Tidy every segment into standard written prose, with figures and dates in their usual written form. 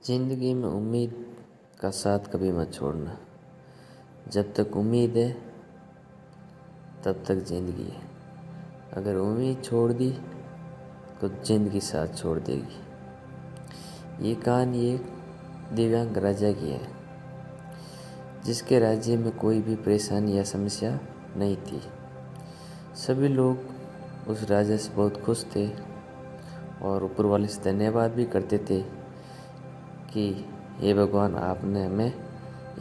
ज़िंदगी में उम्मीद का साथ कभी मत छोड़ना। जब तक उम्मीद है तब तक ज़िंदगी है। अगर उम्मीद छोड़ दी तो ज़िंदगी साथ छोड़ देगी। ये कहानी एक दिव्यांग राजा की है जिसके राज्य में कोई भी परेशानी या समस्या नहीं थी। सभी लोग उस राजा से बहुत खुश थे और ऊपर वाले से धन्यवाद भी करते थे कि हे भगवान, आपने हमें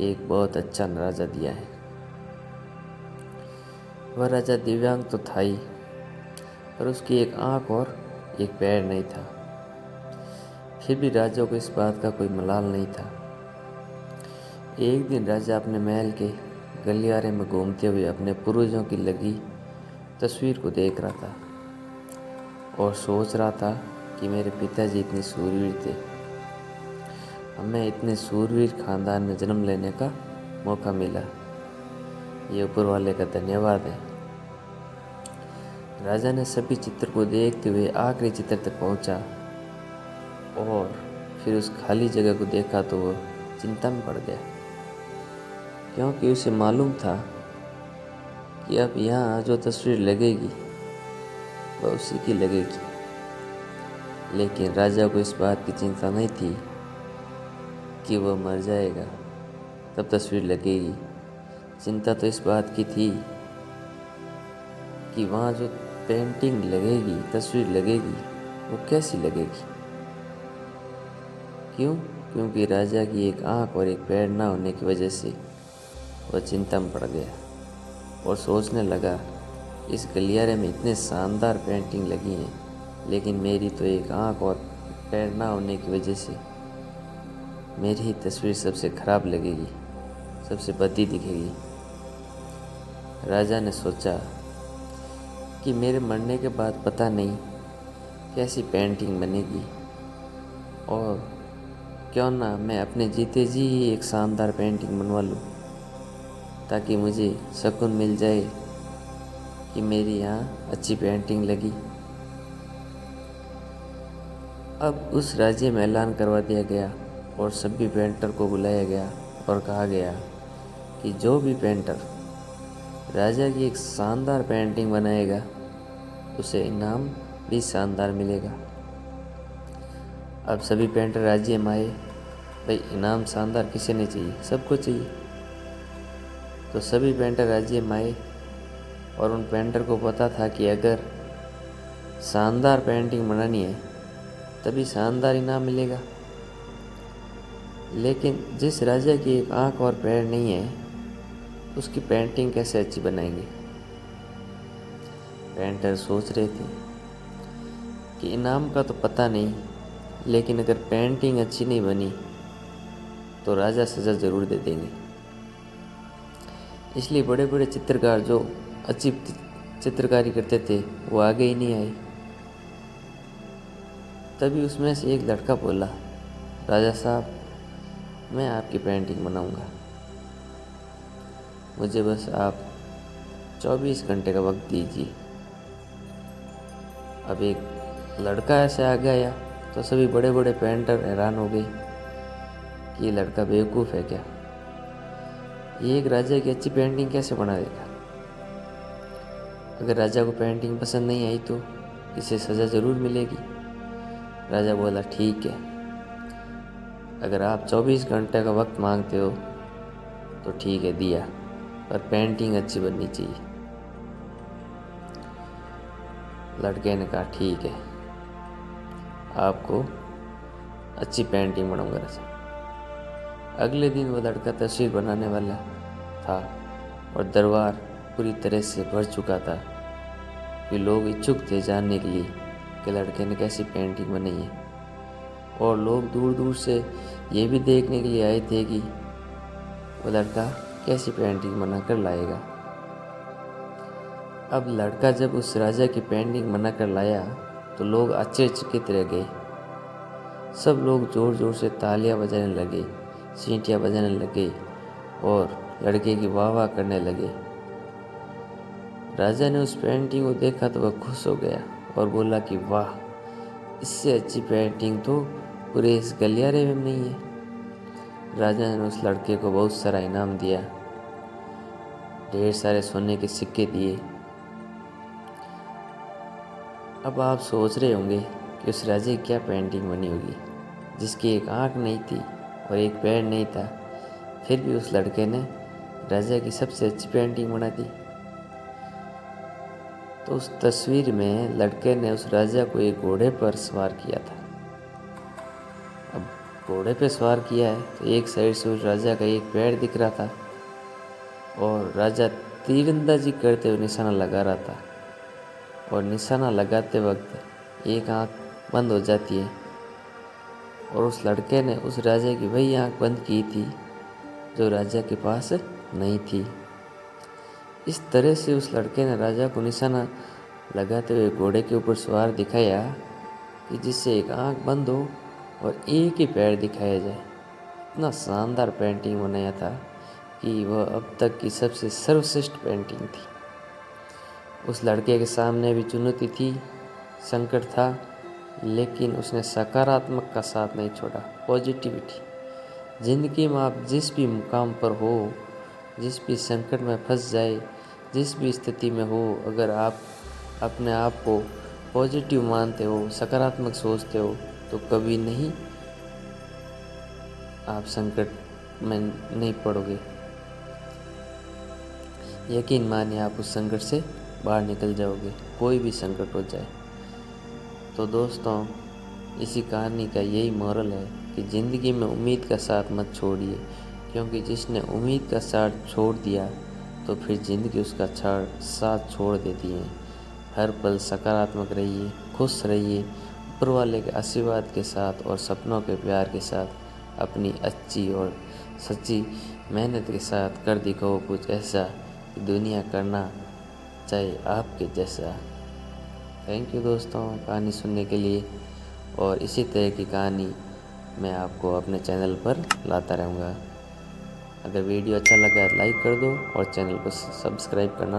एक बहुत अच्छा राजा दिया है। वह राजा दिव्यांग तो था ही, पर उसकी एक आंख और एक पैर नहीं था। फिर भी राजा को इस बात का कोई मलाल नहीं था। एक दिन राजा अपने महल के गलियारे में घूमते हुए अपने पूर्वजों की लगी तस्वीर को देख रहा था और सोच रहा था कि मेरे पिताजी इतने सूरवीर थे, हमें इतने सूरवीर खानदान में जन्म लेने का मौका मिला। ये ऊपर वाले का धन्यवाद है। राजा ने सभी चित्र को देखते हुए आखिरी चित्र तक पहुंचा और फिर उस खाली जगह को देखा तो वो चिंता में पड़ गया, क्योंकि उसे मालूम था कि अब यहाँ जो तस्वीर लगेगी वह उसी की लगेगी। लेकिन राजा को इस बात की चिंता नहीं थी कि वह मर जाएगा तब तस्वीर लगेगी। चिंता तो इस बात की थी कि वहाँ जो पेंटिंग लगेगी, तस्वीर लगेगी, वो कैसी लगेगी। क्यों? क्योंकि राजा की एक आंख और एक पैर ना होने की वजह से वह चिंता में पड़ गया और सोचने लगा, इस गलियारे में इतने शानदार पेंटिंग लगी हैं, लेकिन मेरी तो एक आंख और पैर ना होने की वजह से मेरी ही तस्वीर सबसे खराब लगेगी, सबसे भद्दी दिखेगी। राजा ने सोचा कि मेरे मरने के बाद पता नहीं कैसी पेंटिंग बनेगी, और क्यों ना मैं अपने जीते जी ही एक शानदार पेंटिंग बनवा लूँ, ताकि मुझे सुकून मिल जाए कि मेरी यहाँ अच्छी पेंटिंग लगी। अब उस राज्य में ऐलान करवा दिया गया और सभी पेंटर को बुलाया गया और कहा गया कि जो भी पेंटर राजा की एक शानदार पेंटिंग बनाएगा उसे इनाम भी शानदार मिलेगा। अब सभी पेंटर राज्य में आए। भाई, इनाम शानदार किसे नहीं चाहिए, सबको चाहिए। तो सभी पेंटर राज्य में आए और उन पेंटर को पता था कि अगर शानदार पेंटिंग बनानी है तभी शानदार इनाम मिलेगा। लेकिन जिस राजा की एक आंख और पैर नहीं है उसकी पेंटिंग कैसे अच्छी बनाएंगे। पेंटर सोच रहे थे कि इनाम का तो पता नहीं, लेकिन अगर पेंटिंग अच्छी नहीं बनी तो राजा सज़ा ज़रूर दे देंगे। इसलिए बड़े बड़े चित्रकार जो अच्छी चित्रकारी करते थे वो आगे ही नहीं आए। तभी उसमें से एक लड़का बोला, राजा साहब, मैं आपकी पेंटिंग बनाऊंगा, मुझे बस आप 24 घंटे का वक्त दीजिए। अब एक लड़का ऐसे आ गया तो सभी बड़े बड़े पेंटर हैरान हो गए कि ये लड़का बेवकूफ़ है क्या, ये एक राजा की अच्छी पेंटिंग कैसे बना देगा। अगर राजा को पेंटिंग पसंद नहीं आई तो इसे सज़ा ज़रूर मिलेगी। राजा बोला, ठीक है, अगर आप 24 घंटे का वक्त मांगते हो तो ठीक है, दिया, पर पेंटिंग अच्छी बननी चाहिए। लड़के ने कहा, ठीक है, आपको अच्छी पेंटिंग बनाऊंगा राजा। अगले दिन वो लड़का तस्वीर बनाने वाला था और दरबार पूरी तरह से भर चुका था कि लोग इच्छुक थे जानने के लिए कि लड़के ने कैसी पेंटिंग बनाई है, और लोग दूर दूर से ये भी देखने के लिए आए थे कि वो लड़का कैसी पेंटिंग बनाकर लाएगा। अब लड़का जब उस राजा की पेंटिंग बनाकर लाया तो लोग आश्चर्यचकित रह गए। सब लोग ज़ोर ज़ोर से तालियां बजाने लगे, सीटियां बजाने लगे और लड़के की वाह वाह करने लगे। राजा ने उस पेंटिंग को देखा तो वह खुश हो गया और बोला कि वाह, इससे अच्छी पेंटिंग तो पूरे इस गलियारे में नहीं है। राजा ने उस लड़के को बहुत सारा इनाम दिया, ढेर सारे सोने के सिक्के दिए। अब आप सोच रहे होंगे कि उस राजे की क्या पेंटिंग बनी होगी, जिसकी एक आँख नहीं थी और एक पैर नहीं था, फिर भी उस लड़के ने राजा की सबसे अच्छी पेंटिंग बना दी। तो उस तस्वीर में लड़के ने उस राजा को एक घोड़े पर सवार किया था। अब घोड़े पे सवार किया है तो एक साइड से उस राजा का एक पैर दिख रहा था और राजा तीरंदाजी करते हुए निशाना लगा रहा था, और निशाना लगाते वक्त एक आंख बंद हो जाती है और उस लड़के ने उस राजा की वही आंख बंद की थी जो राजा के पास नहीं थी। इस तरह से उस लड़के ने राजा को निशाना लगाते हुए घोड़े के ऊपर सवार दिखाया कि जिससे एक आंख बंद हो और एक ही पैर दिखाया जाए। इतना शानदार पेंटिंग बनाया था कि वह अब तक की सबसे सर्वश्रेष्ठ पेंटिंग थी। उस लड़के के सामने भी चुनौती थी, संकट था, लेकिन उसने सकारात्मक का साथ नहीं छोड़ा, पॉजिटिविटी। ज़िंदगी में आप जिस भी मुकाम पर हो, जिस भी संकट में फंस जाए, जिस भी स्थिति में हो, अगर आप अपने आप को पॉजिटिव मानते हो, सकारात्मक सोचते हो, तो कभी नहीं आप संकट में नहीं पड़ोगे। यकीन मानिए आप उस संकट से बाहर निकल जाओगे, कोई भी संकट हो जाए। तो दोस्तों, इसी कहानी का यही मोरल है कि ज़िंदगी में उम्मीद का साथ मत छोड़िए, क्योंकि जिसने उम्मीद का साथ छोड़ दिया तो फिर ज़िंदगी उसका साथ छोड़ देती है। हर पल सकारात्मक रहिए, खुश रहिए, ऊपर वाले के आशीर्वाद के साथ और सपनों के प्यार के साथ अपनी अच्छी और सच्ची मेहनत के साथ कर दिखाओ कुछ ऐसा कि दुनिया करना चाहे आपके जैसा। थैंक यू दोस्तों कहानी सुनने के लिए, और इसी तरह की कहानी मैं आपको अपने चैनल पर लाता रहूँगा। अगर वीडियो अच्छा लगा लाइक कर दो और चैनल को सब्सक्राइब करना